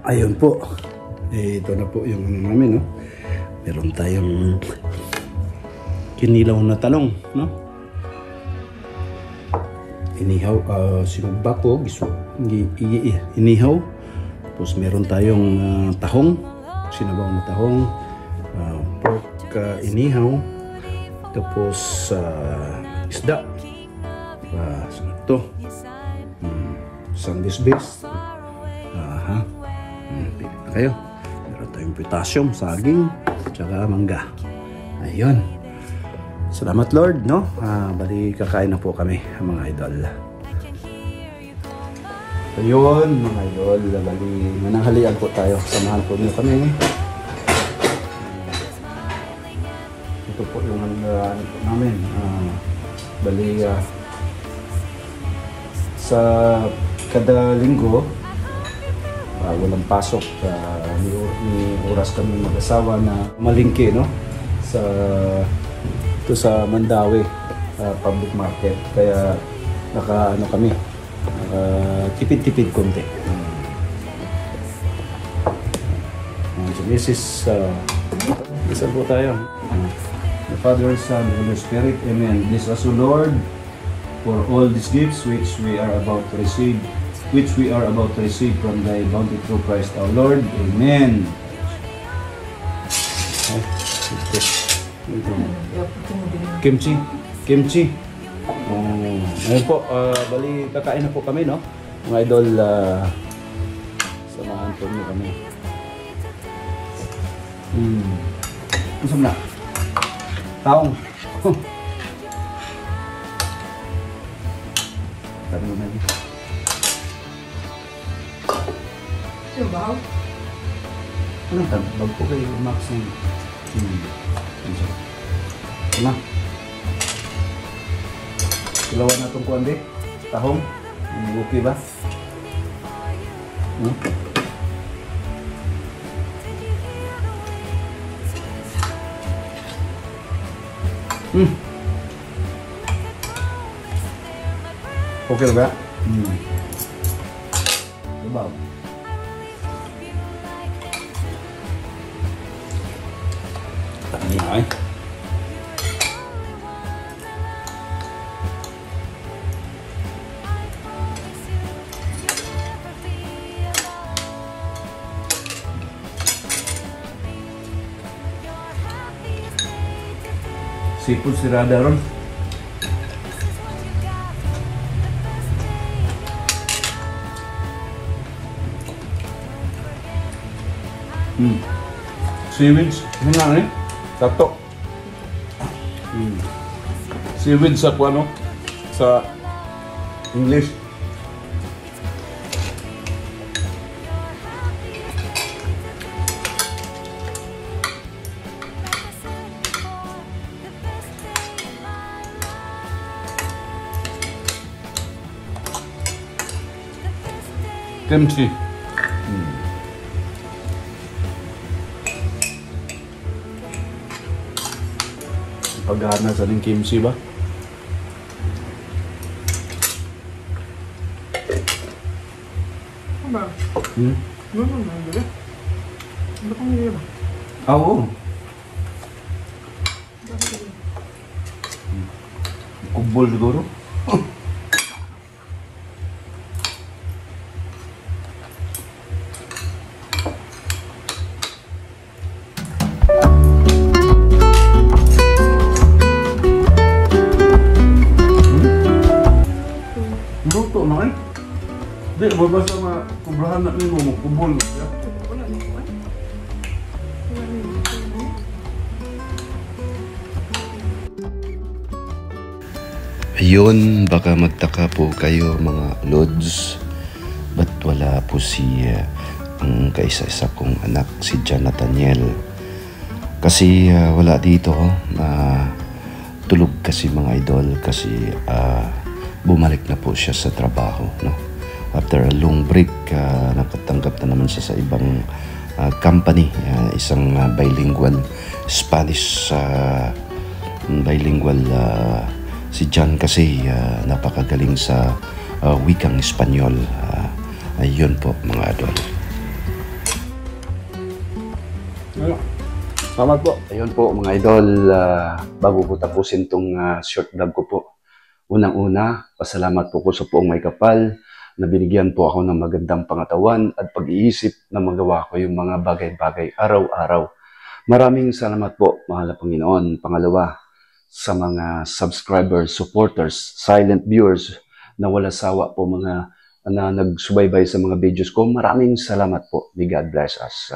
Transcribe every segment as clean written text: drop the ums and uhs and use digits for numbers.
Ayun po. Ito na po yung ano namin, no? Meron tayong kinilaw na talong, no? Inihaw, sinugba po, inihaw. Tapos meron tayong tahong, sinabaw na tahong, pork inihaw. Tapos isda. Ito. Sandwich base. Pili na kayo. Meron tayong potassium, saging, tsaka mangga. Ayun. Salamat Lord, no? Bali kakain na po kami, mga idol. Ayun, mga idol. Bali mananghalian po tayo. Samahan po niyo kami. Ito po yung ano po namin. Bali sa kada linggo walang pasok, may oras kami mag-asawa na malingki, no? Ito sa Mandawi public market, kaya ano kami, tipid-tipid konti. So this is isa po tayo. The Father, Son, and Holy Spirit. Amen. Bless us, O Lord, for all these gifts which we are about to receive from Thy bounty through Christ our Lord. Amen. Kimchi. Ayun po, bali kakain na po kami, no? Mga idol, samahan po niyo kami. Usap na. Taong. Tara mo na yun. Subaw? Anong tabag po kayo, Max? Ano? Ilawan na itong kuwan, tahong. Okay ba? Okay ba? Diba? Tani ay. Sipul sirada ron. Seaweeds, hinang tato. Seaweed sa ano? Sa English. Kimchi. Paghana sa ng kimchi ba? Apa? Ano ba? Ano kang nila ba? Oo. Kubol siguro. Luto na eh. Di, mabasa nga kubrahan na nimo mo kubol. Wala na ko. Ayun, baka magtaka po kayo mga lods, ba't wala po si ang kaisa-isa kong anak, si John Nathaniel. Kasi wala dito, tulog kasi mga idol, kasi bumalik na po siya sa trabaho, no? After a long break, nakatanggap na naman siya sa ibang company, isang bilingual Spanish bilingual si John kasi napakagaling sa wikang Espanyol. Ayun po mga idol. Salamat po. Ayun po mga idol, bago ko tapusin itong short vlog ko po. Unang-una, pasalamat po ko sa Poong May Kapal na binigyan po ako ng magandang pangatawan at pag-iisip na magawa ko yung mga bagay-bagay araw-araw. Maraming salamat po, mahal na Panginoon. Pangalawa, sa mga subscribers, supporters, silent viewers na wala sawa po mga na nagsubaybay sa mga videos ko. Maraming salamat po. May God bless us.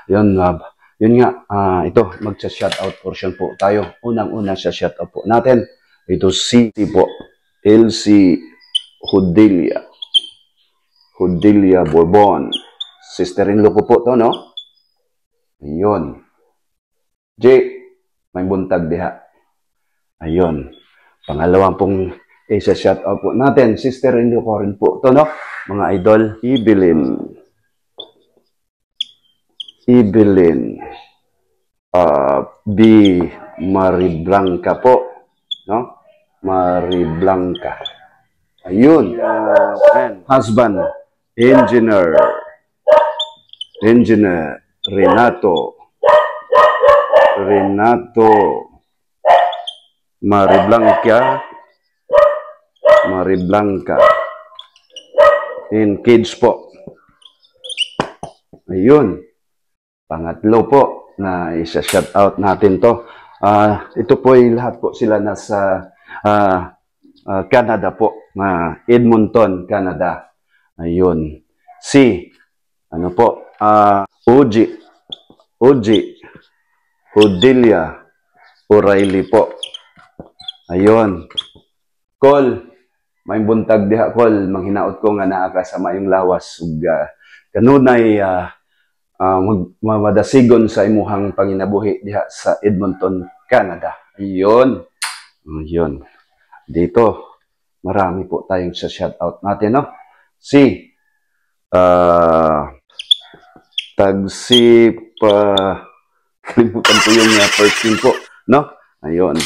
Yun nga, ito, magsa-shoutout portion po tayo. Unang-una sa shoutout po natin. Ito si po, Elsie Hudilia Bourbon. Sister-in-law ko po to, no? Ayun. J, may buntag diha. Ayun. Pangalawang pong isa-shoutout po natin. Sister-in-law ko rin po to, no? Mga idol, Evelyn B. Mariblanca po, no? Mariblanca. Ayun. Husband, Engineer Renato Mariblanca. In kids po. Ayun. Pangatlo po na isa-shout out natin to. Ito po ay lahat po sila nasa Canada po. Edmonton, Canada. Ayun. Ano po? Uji Hudilia O'Reilly po. Ayun. Call. May buntag diha, Call. Manghinaot ko nga naa ka sa mayong lawas. Kanunay madasigon sa imuhang panginabuhi diha sa Edmonton, Canada. Ayun. Ayun. Dito, marami po tayong sa shoutout natin, no? Kalimutan ko yung first name po, no? Ayun.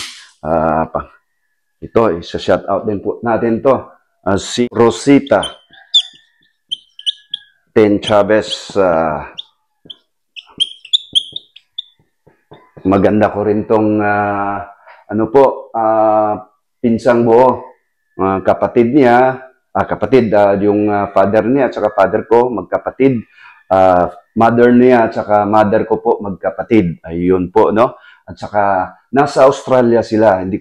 Ito, sa shoutout din po natin to. Si Rosita Ten Chavez. Maganda ko rin tong pinsang buo. Kapatid niya, yung father niya at saka father ko, magkapatid. Mother niya at saka mother ko po, magkapatid. Ayun po, no? At saka, nasa Australia sila. Hindi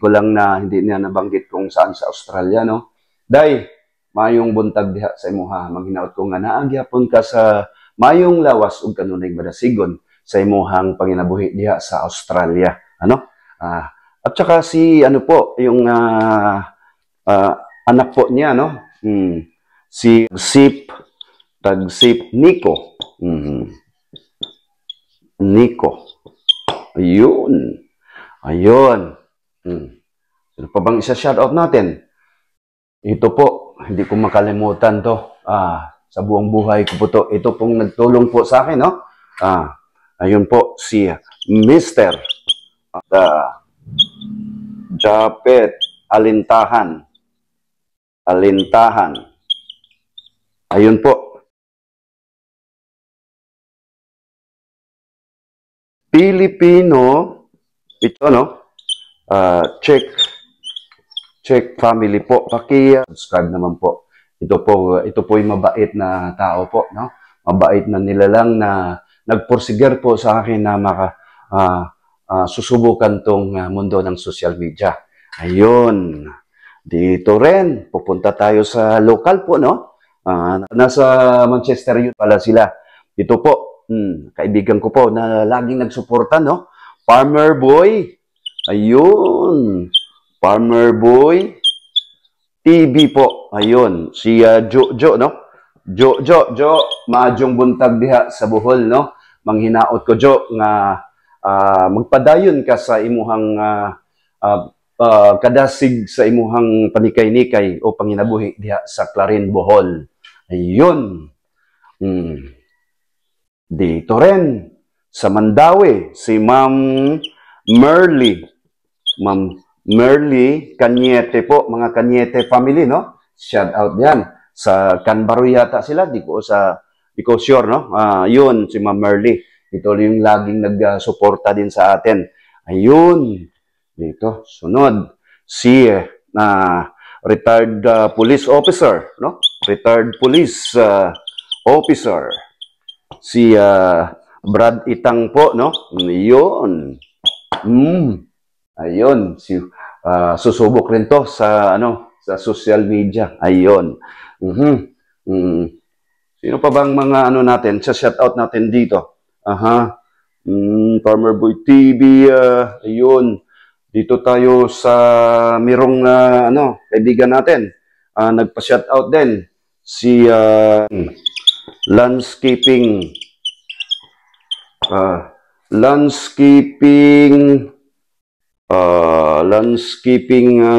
niya nabanggit kung saan sa Australia, no? Day, mayong buntag diha sa imuha. Manghinaot ko nga naagyapon ka sa mayong lawas ug kanunay madasigon sa imuhang panginabuhi diha sa Australia. Ano? At saka yung anak po niya, no? Si Tagsip Nico. Nico. Ayun. Ano pa bang isa shoutout natin? Ito po, hindi ko makalimutan to. Sa buong buhay ko po to. Ito pong nagtulong po sa akin, no? Ayun po, si Mr. Japet Alintahan. Ayun po. Pilipino, ito, no? Check family po. Subscribe naman po. Ito po yung mabait na tao po, no? Mabait na nilalang na nagporsiger po sa akin na susubukan tong mundo ng social media. Ayun. Dito rin, pupunta tayo sa local po, no? Nasa Manchester yun pala sila. Ito po, kaibigan ko po na laging nagsuporta, no? Farmer Boy. Ayun. Farmer Boy TV po. Ayun. Si Jo, no? Jo, maadjong buntag diha sa Bohol, no? Manghinaot ko, Jo, nga magpadayon ka sa imuhang kadasig sa imuhang panikay-nikay o panginabuhi diha sa Clarin, Bohol. Ayun. Dito rin, sa Mandawi, si Ma'am Merly Cañete po, mga Cañete family, no? Shout out yan. Sa Canbaro yata sila, di ko sure, no? Yun, si Ma'am Merly. Ito yung laging nagsuporta din sa atin. Ayun. Dito, sunod. Si retired police officer, no? Retired police officer. Si Brad Itang po, no? Ayun. Ayun. Si, susubok rin to sa, sa social media. Ayun. Sino pa bang mga natin? Sa shoutout natin dito. Farmer Boy TV. Ayun. Dito tayo sa mirong kaibigan natin. Nagpa-shoutout din. Si landscaping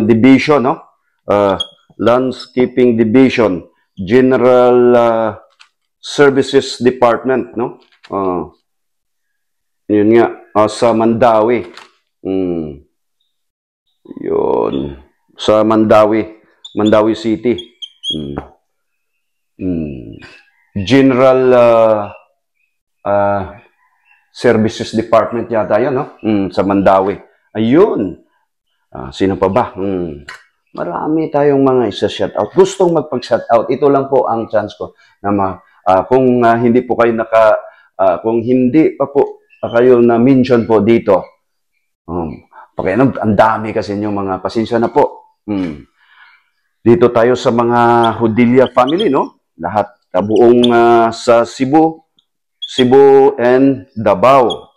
division, no? Landscaping division, General Services Department, no? Yun nga, sa Mandawi. Yun, sa Mandawi City. General Services Department yata yun, no? Sa Mandawi. Ayun. Sino pa ba? Marami tayong mga isa-shoutout. Gustong magpag-shoutout. Ito lang po ang chance ko na kung hindi po kayo kung hindi pa po kayo na-mention po dito, ang dami kasi yung mga pasensya na po. Dito tayo sa mga Hodilla family, no? Lahat, buong sa Cebu and Davao.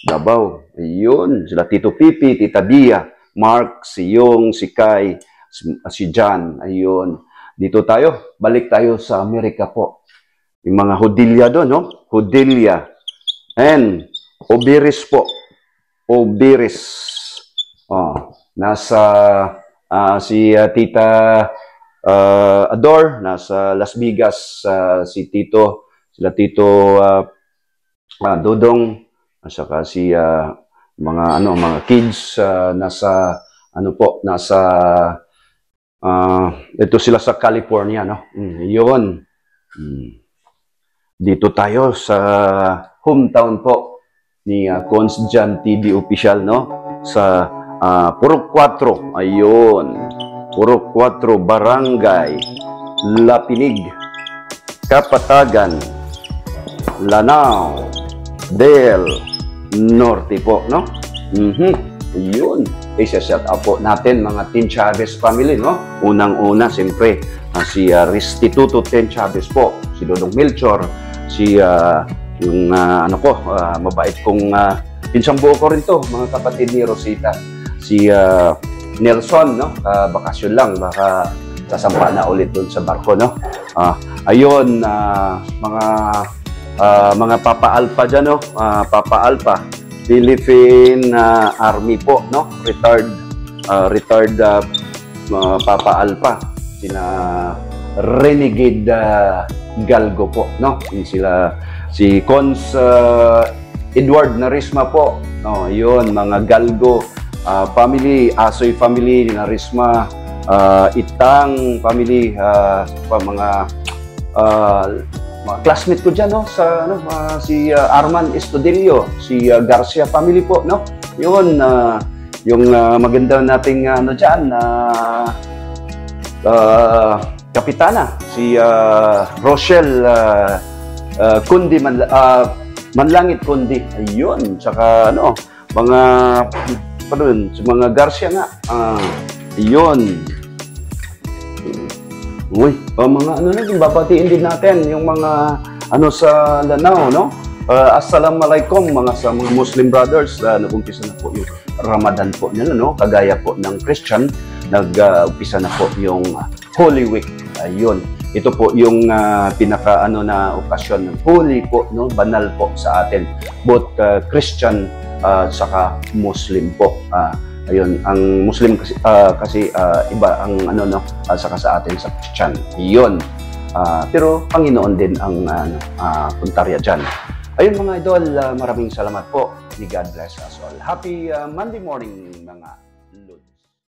Davao. Ayun. Sila Tito Pipi, Tita Dia, Mark, si Yong, si Kai, si John. Ayun. Dito tayo. Balik tayo sa Amerika po. Yung mga Hodilla doon, no? Hodilla. And Obiris po. Obiris. Nasa si Tita Ador, nasa Las Vegas. Sila Tito Dodong, at saka si mga kids nasa ito sila sa California, no? Yun. Dito tayo sa hometown po ni Cons Jan TV official, no? Sa Purok 4. Ayun. Purok 4 Barangay Lapinig, Kapatagan, Lanao del Norte po, no? Yun. Shout out po natin mga Team Chavez family, no? Unang-una, siyempre, si Restituto Ten Chavez po, si Dodong Melchor, si yung mabait kong pinsang buo ko rin to, mga kapatid ni Rosita, si Nelson, no? Bakasyon lang, baka sasampa na ulit doon sa barko, no? Ayun, mga Papa Alpha dyan, no? Papa Alpha, Philippine Army po, no? Retired Papa Alpha, sina Renegade Galgo po, no? Si Cons Edward Narisma po, no? Yun, mga Galgo family, Asoy family, Narisma, Itang family, mga classmate ko dyan, no? Si Arman Estudillo, si Garcia family po, no? Yun, yung maganda nating dyan, kapitana, si Rochelle Kundi, Manlangit Kundi. Ayun, tsaka si mga Garcia nga. Ayun. Uy, mga babatiin din natin yung mga sa Lanao, no? Assalamualaikum sa mga Muslim brothers. Nag-umpisa na po yung Ramadan po nila, no? Kagaya po ng Christian, nag-umpisa na po yung Holy Week. Ayun. Ito po yung pinaka na okasyon ng Holy po, no? Banal po sa atin. Both Christian saka Muslim po. Ayun, ang Muslim kasi iba ang saka sa atin sa Christian. Iyon. Pero Panginoon din ang puntarya dyan. Ayun mga idol, maraming salamat po. God bless us all. Happy Monday morning mga